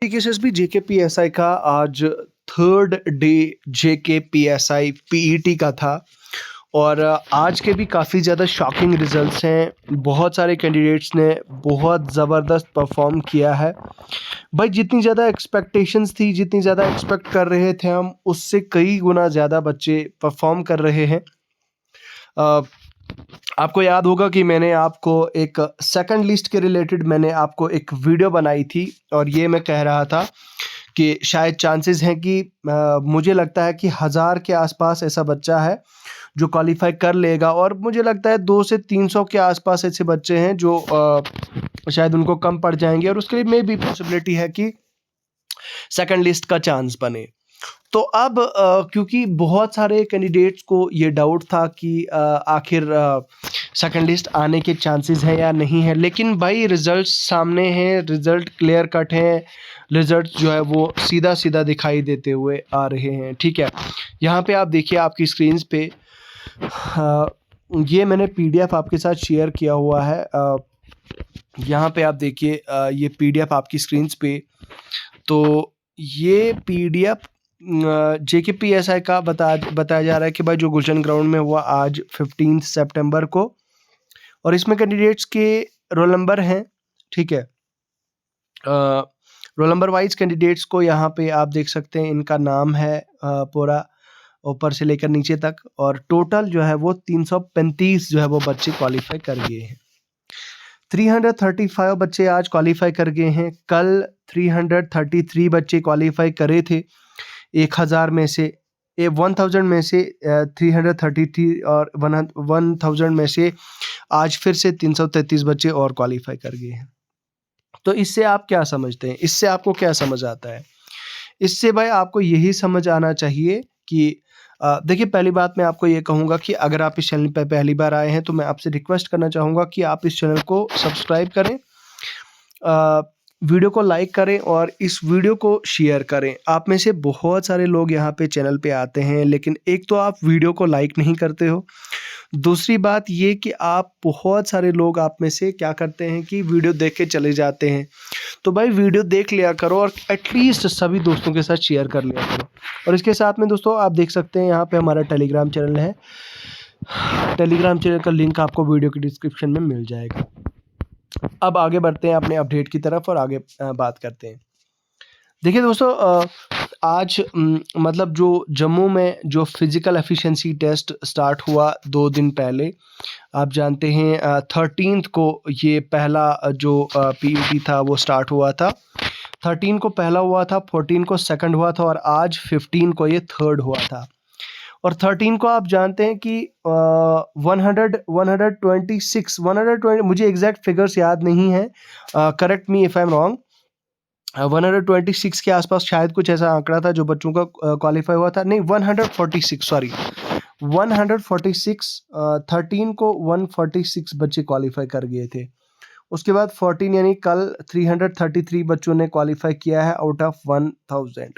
तरीके से भी जेकेपीएसआई का आज थर्ड डे जेकेपीएसआई पीईटी का था और आज के भी काफ़ी ज़्यादा शॉकिंग रिजल्ट्स हैं। बहुत सारे कैंडिडेट्स ने बहुत ज़बरदस्त परफॉर्म किया है। भाई जितनी ज़्यादा एक्सपेक्टेशंस थी, जितनी ज़्यादा एक्सपेक्ट कर रहे थे हम, उससे कई गुना ज़्यादा बच्चे परफॉर्म कर रहे हैं। अ, आपको याद होगा कि मैंने आपको एक सेकंड लिस्ट के रिलेटेड मैंने आपको एक वीडियो बनाई थी और ये मैं कह रहा था कि शायद चांसेस हैं कि मुझे लगता है कि 1000 के आसपास ऐसा बच्चा है जो क्वालिफाई कर लेगा और मुझे लगता है 200 से 300 के आसपास ऐसे बच्चे हैं जो शायद उनको कम पड़ जाएंगे और उसके लिए मे भी पॉसिबिलिटी है कि सेकंड लिस्ट का चांस बने। तो अब क्योंकि बहुत सारे कैंडिडेट्स को ये डाउट था कि आखिर सेकंड लिस्ट आने के चांसेस हैं या नहीं है, लेकिन भाई रिजल्ट सामने हैं, रिजल्ट क्लियर कट हैं, रिजल्ट जो है वो सीधा सीधा दिखाई देते हुए आ रहे हैं। ठीक है, यहाँ पे आप देखिए आपकी स्क्रीन पे ये मैंने पीडीएफ आपके साथ शेयर किया हुआ है। यहाँ पे आप देखिए ये पीडीएफ आपकी स्क्रीन पे, तो ये पीडीएफ जेकेपीएसआई का बताया जा रहा है कि भाई जो गुलशन ग्राउंड में हुआ आज 15 सितंबर को, और इसमें कैंडिडेट्स के रोल नंबर हैं। ठीक है, रोल नंबर वाइज कैंडिडेट्स को यहाँ पे आप देख सकते हैं, इनका नाम है पूरा ऊपर से लेकर नीचे तक, और टोटल जो है वो 335 जो है वो बच्चे क्वालिफाई कर गए हैं। 335 बच्चे आज क्वालिफाई कर गए हैं। कल 333 बच्चे क्वालिफाई करे थे 1000 में से, 1000 में से 333 और 1000 में से आज फिर से 333 बच्चे और क्वालिफाई कर गए हैं। तो इससे आप क्या समझते हैं, इससे आपको क्या समझ आता है? इससे भाई आपको यही समझ आना चाहिए कि देखिए, पहली बात मैं आपको ये कहूँगा कि अगर आप इस चैनल पे पहली बार आए हैं तो मैं आपसे रिक्वेस्ट करना चाहूँगा कि आप इस चैनल को सब्सक्राइब करें, वीडियो को लाइक करें और इस वीडियो को शेयर करें। आप में से बहुत सारे लोग यहाँ पे चैनल पे आते हैं, लेकिन एक तो आप वीडियो को लाइक नहीं करते हो, दूसरी बात ये कि आप बहुत सारे लोग आप में से क्या करते हैं कि वीडियो देख के चले जाते हैं। तो भाई वीडियो देख लिया करो और एटलीस्ट सभी दोस्तों के साथ शेयर कर लिया करो। और इसके साथ में दोस्तों आप देख सकते हैं यहाँ पे हमारा टेलीग्राम चैनल है, टेलीग्राम चैनल का लिंक आपको वीडियो की डिस्क्रिप्शन में मिल जाएगा। अब आगे बढ़ते हैं अपने अपडेट की तरफ और आगे बात करते हैं। देखिए दोस्तों, आज मतलब जो जम्मू में जो फिज़िकल एफिशिएंसी टेस्ट स्टार्ट हुआ 2 दिन पहले, आप जानते हैं 13th को ये पहला जो पीईटी था वो स्टार्ट हुआ था। 13 को पहला हुआ था, 14 को सेकंड हुआ था और आज 15 को ये थर्ड हुआ था। और 13 को आप जानते हैं कि 120 मुझे एग्जैक्ट फिगर्स याद नहीं है, correct me if I am wrong, 126 के आसपास शायद कुछ ऐसा आंकड़ा था जो बच्चों का क्वालिफाई हुआ था। नहीं, 146, सॉरी 146, 13 को 146 बच्चे क्वालिफाई कर गए थे। उसके बाद 14 यानी कल 333 बच्चों ने क्वालिफाई किया है आउट ऑफ 1000,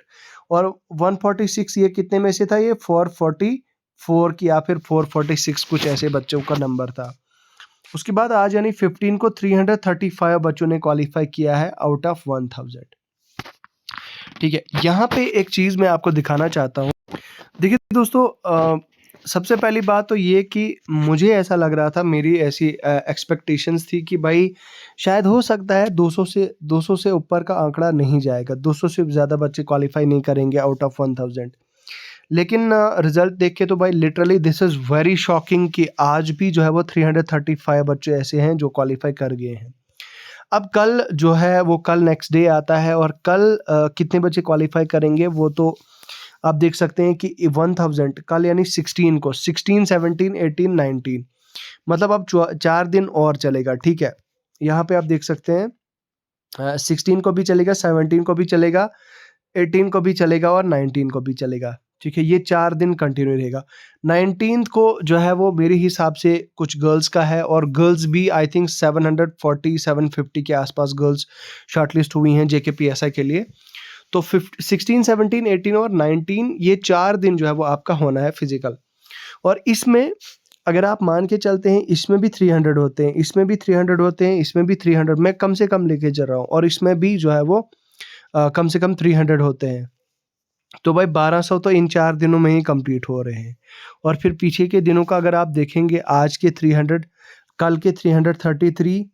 और 146 ये कितने में से था, ये 444 की या फिर 446 कुछ ऐसे बच्चों का नंबर था। उसके बाद आज यानी 15 को 335 बच्चों ने क्वालिफाई किया है आउट ऑफ 1000। ठीक है, यहाँ पे एक चीज़ मैं आपको दिखाना चाहता हूँ। देखिए दोस्तों, सबसे पहली बात तो ये कि मुझे ऐसा लग रहा था, मेरी ऐसी एक्सपेक्टेशंस थी कि भाई शायद हो सकता है 200 से ऊपर का आंकड़ा नहीं जाएगा, 200 से ज़्यादा बच्चे क्वालिफाई नहीं करेंगे आउट ऑफ 1000। लेकिन रिजल्ट देख के तो भाई literally this is very shocking कि आज भी जो है वो 335 बच्चे ऐसे हैं जो क्वालिफाई कर गए हैं। अब कल जो है वो कल नेक्स्ट डे आता है और कल कितने बच्चे क्वालिफाई करेंगे वो तो आप देख सकते हैं कि 1000 कल यानी 16 को, 16, 17, 18, 19, मतलब अब 4 दिन और चलेगा। ठीक है, यहाँ पे आप देख सकते हैं 16 को भी चलेगा, 17 को भी चलेगा, 18 को भी चलेगा और 19 को भी चलेगा। ठीक है, ये 4 दिन कंटिन्यू रहेगा। 19th को जो है वो मेरे हिसाब से कुछ गर्ल्स का है, और गर्ल्स भी आई थिंक 740 750 के आसपास गर्ल्स शॉर्टलिस्ट हुई हैं जेकेपीएसआई के लिए। तो 16, 17, 18 और 19 ये 4 दिन जो है वो आपका होना है फिजिकल। और इसमें अगर आप मान के चलते हैं, इसमें भी 300 होते हैं, इसमें भी 300 होते हैं, इसमें भी 300, मैं कम से कम लेके चल रहा हूँ, और इसमें भी जो है वो कम से कम 300 होते हैं। तो भाई 1200 तो इन 4 दिनों में ही कंप्लीट हो रहे हैं। और फिर पीछे के दिनों का अगर आप देखेंगे, आज के 300, कल के 333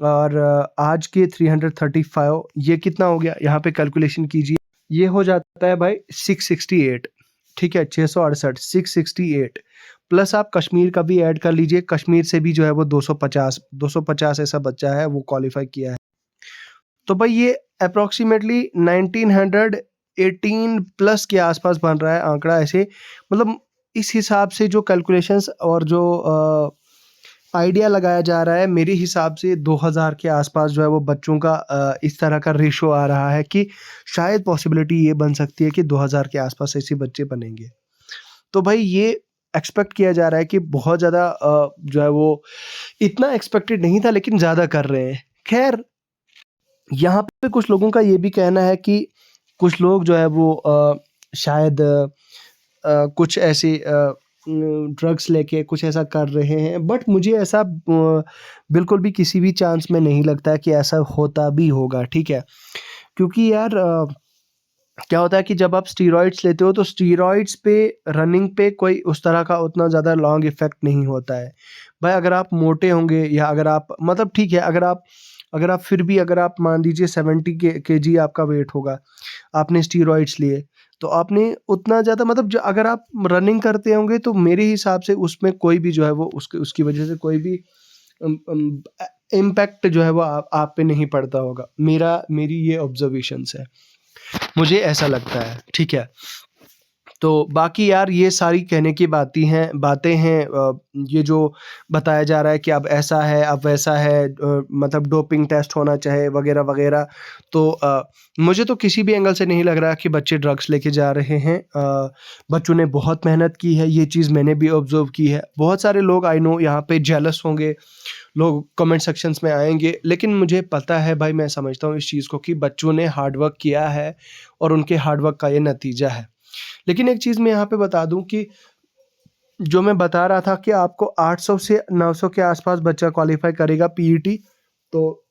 और आज के 335, ये कितना हो गया? यहाँ पे कैलकुलेशन कीजिए, ये हो जाता है भाई 668। ठीक है, 668, 668 प्लस आप कश्मीर का भी ऐड कर लीजिए। कश्मीर से भी जो है वो 250 ऐसा बच्चा है वो क्वालिफाई किया है। तो भाई ये अप्रोक्सीमेटली 1918 प्लस के आसपास बन रहा है आंकड़ा ऐसे। मतलब इस हिसाब से जो कैलकुलेशंस और जो आइडिया लगाया जा रहा है, मेरे हिसाब से 2000 के आसपास जो है वो बच्चों का इस तरह का रेशो आ रहा है कि शायद पॉसिबिलिटी ये बन सकती है कि 2000 के आसपास ऐसे बच्चे बनेंगे। तो भाई ये एक्सपेक्ट किया जा रहा है कि बहुत ज़्यादा जो है वो इतना एक्सपेक्टेड नहीं था, लेकिन ज़्यादा कर रहे हैं। खैर, यहाँ पे कुछ लोगों का ये भी कहना है कि कुछ लोग जो है वो शायद कुछ ऐसे ड्रग्स लेके कुछ ऐसा कर रहे हैं, बट मुझे ऐसा बिल्कुल भी किसी भी चांस में नहीं लगता है कि ऐसा होता भी होगा। ठीक है, क्योंकि यार क्या होता है कि जब आप स्टीरॉइड्स लेते हो तो स्टीरॉइड्स पे रनिंग पे कोई उस तरह का उतना ज़्यादा लॉन्ग इफेक्ट नहीं होता है। भाई अगर आप मोटे होंगे या अगर आप मतलब ठीक है, अगर आप फिर भी अगर आप मान लीजिए 70 केजी आपका वेट होगा, आपने स्टीरॉइड्स लिए, तो आपने उतना ज़्यादा मतलब जो अगर आप रनिंग करते होंगे तो मेरे हिसाब से उसमें कोई भी जो है वो उसकी वजह से कोई भी इम्पैक्ट जो है वो आप पे नहीं पड़ता होगा। मेरी ये ऑब्जर्वेशंस है, मुझे ऐसा लगता है। ठीक है, तो बाकी यार ये सारी कहने की बातें हैं। ये जो बताया जा रहा है कि अब ऐसा है, अब वैसा है, मतलब डोपिंग टेस्ट होना चाहे वगैरह वगैरह, तो मुझे तो किसी भी एंगल से नहीं लग रहा कि बच्चे ड्रग्स लेके जा रहे हैं। बच्चों ने बहुत मेहनत की है, ये चीज़ मैंने भी ऑब्जर्व की है। बहुत सारे लोग आई नो यहाँ पे जेलस होंगे, लोग कमेंट सेक्शंस में आएंगे, लेकिन मुझे पता है भाई, मैं समझता हूँ इस चीज़ को कि बच्चों ने हार्डवर्क किया है और उनके हार्डवर्क का ये नतीजा है। लेकिन एक चीज़ मैं यहाँ पे बता दूं कि जो मैं बता रहा था कि आपको 800 से 900 के आसपास बच्चा क्वालिफाई करेगा पीईटी, तो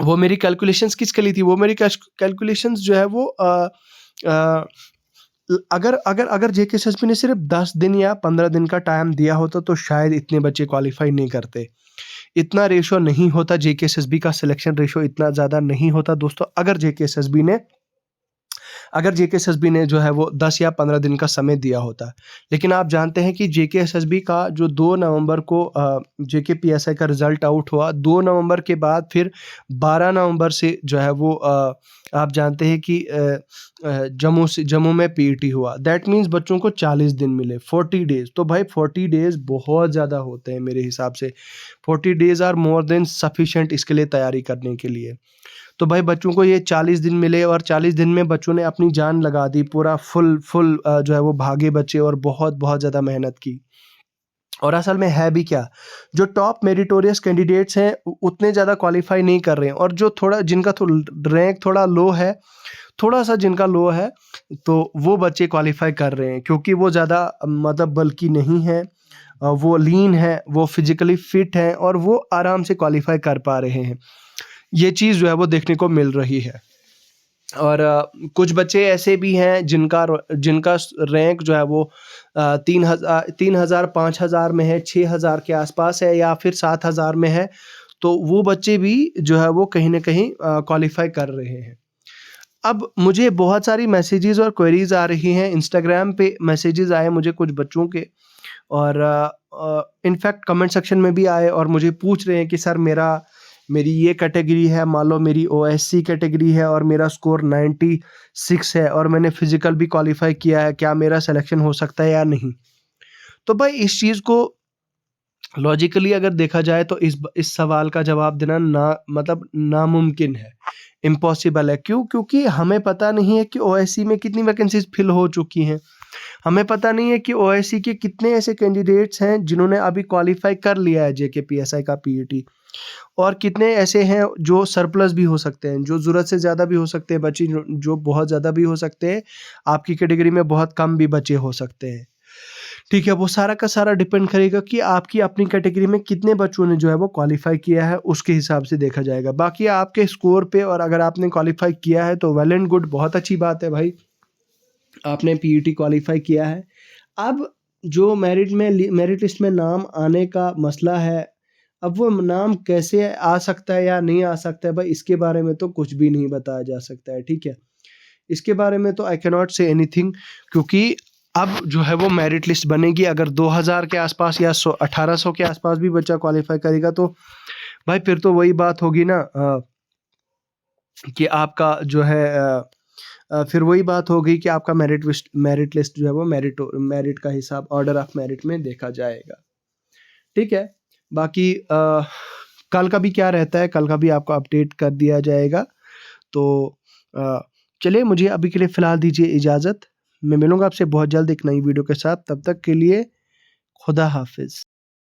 वो मेरी कैलकुलेशंस किसके लिए थी? वो मेरी कैलकुलेशंस जो है वो अ, अगर जेकेएसएसबी ने सिर्फ 10 दिन या 15 दिन का टाइम दिया होता तो शायद इतने बच्चे क्वालिफाई नहीं करते। इतना रेशो नहीं होता, जेकेएसएसबी का सिलेक्शन रेशो इतना ज़्यादा नहीं होता दोस्तों, अगर जेकेएसएसबी ने जो है वो 10 या 15 दिन का समय दिया होता। लेकिन आप जानते हैं कि जेकेएसएसबी का जो 2 नवंबर को जेकेपीएसआई का रिजल्ट आउट हुआ, 2 नवंबर के बाद फिर 12 नवंबर से जो है वो आप जानते हैं कि जम्मू में पीईटी हुआ। दैट मीन्स बच्चों को 40 दिन मिले, 40 डेज। तो भाई 40 डेज बहुत ज़्यादा होते हैं मेरे हिसाब से। 40 days are more than sufficient इसके लिए तैयारी करने के लिए। तो भाई बच्चों को ये 40 दिन मिले और 40 दिन में बच्चों ने अपनी जान लगा दी, पूरा फुल जो है वो भागे बच्चे और बहुत बहुत ज़्यादा मेहनत की। और असल में है भी क्या, जो टॉप मेरिटोरियस कैंडिडेट्स हैं उतने ज़्यादा क्वालिफाई नहीं कर रहे हैं, और जो जिनका रैंक थोड़ा लो है, थोड़ा सा जिनका लो है, तो वो बच्चे क्वालिफाई कर रहे हैं क्योंकि वो ज़्यादा मतलब बल्कि नहीं है, वो लीन है, वो फिजिकली फिट हैं और वो आराम से क्वालिफाई कर पा रहे हैं। ये चीज़ जो है वो देखने को मिल रही है। और कुछ बच्चे ऐसे भी हैं जिनका रैंक जो है वो 3000 5000 में है, 6000 के आसपास है या फिर 7000 में है, तो वो बच्चे भी जो है वो कहीं ना कहीं क्वालिफाई कर रहे हैं। अब मुझे बहुत सारी मैसेजेस और क्वेरीज आ रही हैं, इंस्टाग्राम पे मैसेजेस आए मुझे कुछ बच्चों के, और इनफैक्ट कमेंट सेक्शन में भी आए और मुझे पूछ रहे हैं कि सर मेरी ये कैटेगरी है, मान लो मेरी ओएससी कैटेगरी है और मेरा स्कोर 96 है और मैंने फिजिकल भी क्वालिफाई किया है, क्या मेरा सिलेक्शन हो सकता है या नहीं? तो भाई इस चीज़ को लॉजिकली अगर देखा जाए तो इस सवाल का जवाब देना मतलब नामुमकिन है, इम्पॉसिबल है। क्यों? क्योंकि हमें पता नहीं है कि ओएससी में कितनी वैकेंसीज फिल हो चुकी हैं। हमें पता नहीं है कि ओएससी के कितने ऐसे कैंडिडेट्स हैं जिन्होंने अभी क्वालिफाई कर लिया है जेकेपीएसआई का पीईटी, और कितने ऐसे हैं जो सरप्लस भी हो सकते हैं, जो ज़रूरत से ज़्यादा भी हो सकते हैं बच्चे, जो बहुत ज़्यादा भी हो सकते हैं, आपकी कैटेगरी में बहुत कम भी बच्चे हो सकते हैं। ठीक है, वो सारा का सारा डिपेंड करेगा कि आपकी अपनी कैटेगरी में कितने बच्चों ने जो है वो क्वालिफाई किया है, उसके हिसाब से देखा जाएगा। बाकी आपके स्कोर पे, और अगर आपने क्वालिफाई किया है तो वेल एंड गुड, बहुत अच्छी बात है भाई, आपने पीईटी क्वालिफाई किया है। अब जो मेरिट लिस्ट में नाम आने का मसला है, अब वो नाम कैसे आ सकता है या नहीं आ सकता है भाई, इसके बारे में तो कुछ भी नहीं बताया जा सकता है, ठीक है। इसके बारे में तो I can not say anything, क्योंकि अब जो है वो मेरिट लिस्ट बनेगी। अगर 2000 के आसपास या 1800 के आसपास भी बच्चा क्वालिफाई करेगा तो भाई फिर तो वही बात होगी ना, कि आपका जो है फिर वही बात होगी कि आपका मेरिट लिस्ट जो है वो मेरिट का हिसाब ऑर्डर ऑफ मेरिट में देखा जाएगा, ठीक है। बाकी कल का भी क्या रहता है, कल का भी आपको अपडेट कर दिया जाएगा। तो चलिए, मुझे अभी के लिए फ़िलहाल दीजिए इजाज़त। मैं मिलूँगा आपसे बहुत जल्द एक नई वीडियो के साथ। तब तक के लिए खुदा हाफ़िज़।